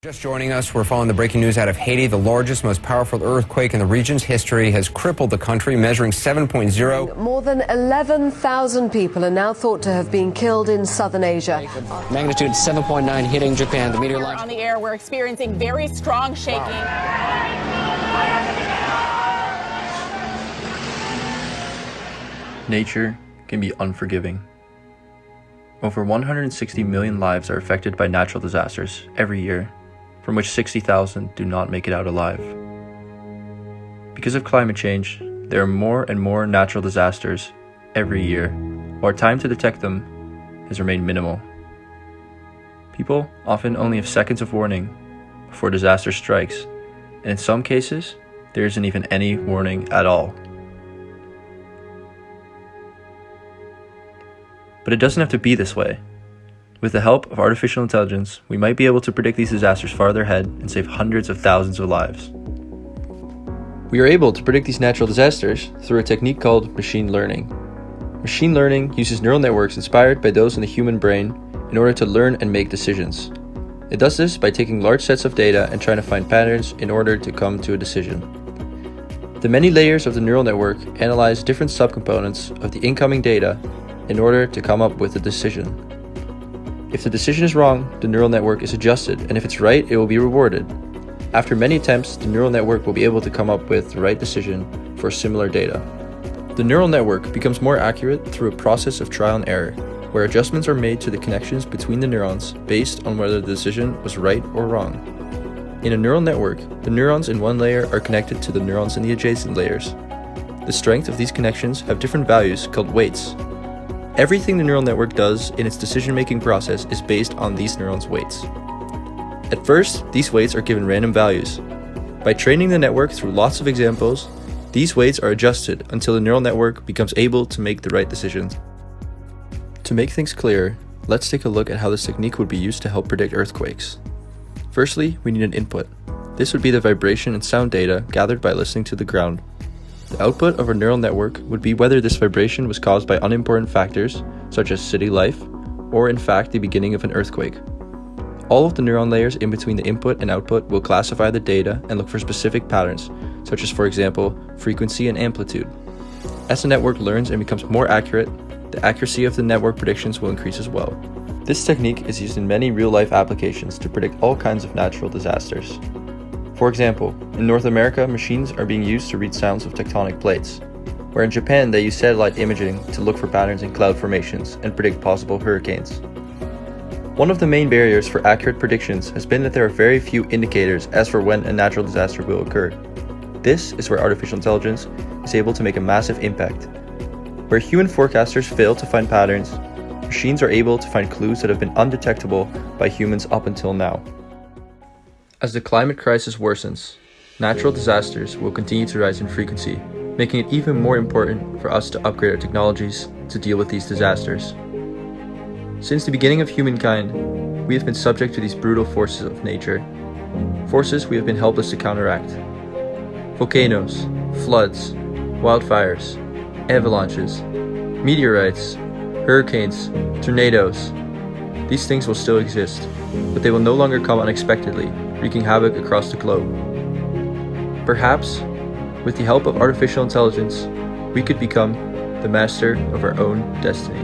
Just joining us, we're following the breaking news out of Haiti. The largest, most powerful earthquake in the region's history has crippled the country, measuring 7.0. More than 11,000 people are now thought to have been killed in southern Asia. Magnitude 7.9 hitting Japan. The meteorologist on the air, we're experiencing very strong shaking. Nature can be unforgiving. Over 160 million lives are affected by natural disasters every year, from which 60,000 do not make it out alive. Because of climate change, there are more and more natural disasters every year, while our time to detect them has remained minimal. People often only have seconds of warning before disaster strikes, and in some cases, there isn't even any warning at all. But it doesn't have to be this way. With the help of artificial intelligence, we might be able to predict these disasters farther ahead and save hundreds of thousands of lives. We are able to predict these natural disasters through a technique called machine learning. Machine learning uses neural networks inspired by those in the human brain in order to learn and make decisions. It does this by taking large sets of data and trying to find patterns in order to come to a decision. The many layers of the neural network analyze different subcomponents of the incoming data in order to come up with a decision. If the decision is wrong, the neural network is adjusted, and if it's right, it will be rewarded. After many attempts, the neural network will be able to come up with the right decision for similar data. The neural network becomes more accurate through a process of trial and error, where adjustments are made to the connections between the neurons based on whether the decision was right or wrong. In a neural network, the neurons in one layer are connected to the neurons in the adjacent layers. The strength of these connections have different values called weights. Everything the neural network does in its decision-making process is based on these neurons' weights. At first, these weights are given random values. By training the network through lots of examples, these weights are adjusted until the neural network becomes able to make the right decisions. To make things clearer, let's take a look at how this technique would be used to help predict earthquakes. Firstly, we need an input. This would be the vibration and sound data gathered by listening to the ground. The output of a neural network would be whether this vibration was caused by unimportant factors, such as city life, or in fact the beginning of an earthquake. All of the neuron layers in between the input and output will classify the data and look for specific patterns, such as, for example, frequency and amplitude. As the network learns and becomes more accurate, the accuracy of the network predictions will increase as well. This technique is used in many real-life applications to predict all kinds of natural disasters. For example, in North America, machines are being used to read sounds of tectonic plates, where in Japan they use satellite imaging to look for patterns in cloud formations and predict possible hurricanes. One of the main barriers for accurate predictions has been that there are very few indicators as for when a natural disaster will occur. This is where artificial intelligence is able to make a massive impact. Where human forecasters fail to find patterns, machines are able to find clues that have been undetectable by humans up until now. As the climate crisis worsens, natural disasters will continue to rise in frequency, making it even more important for us to upgrade our technologies to deal with these disasters. Since the beginning of humankind, we have been subject to these brutal forces of nature, forces we have been helpless to counteract. Volcanoes, floods, wildfires, avalanches, meteorites, hurricanes, tornadoes. These things will still exist, but they will no longer come unexpectedly, wreaking havoc across the globe. Perhaps, with the help of artificial intelligence, we could become the master of our own destiny.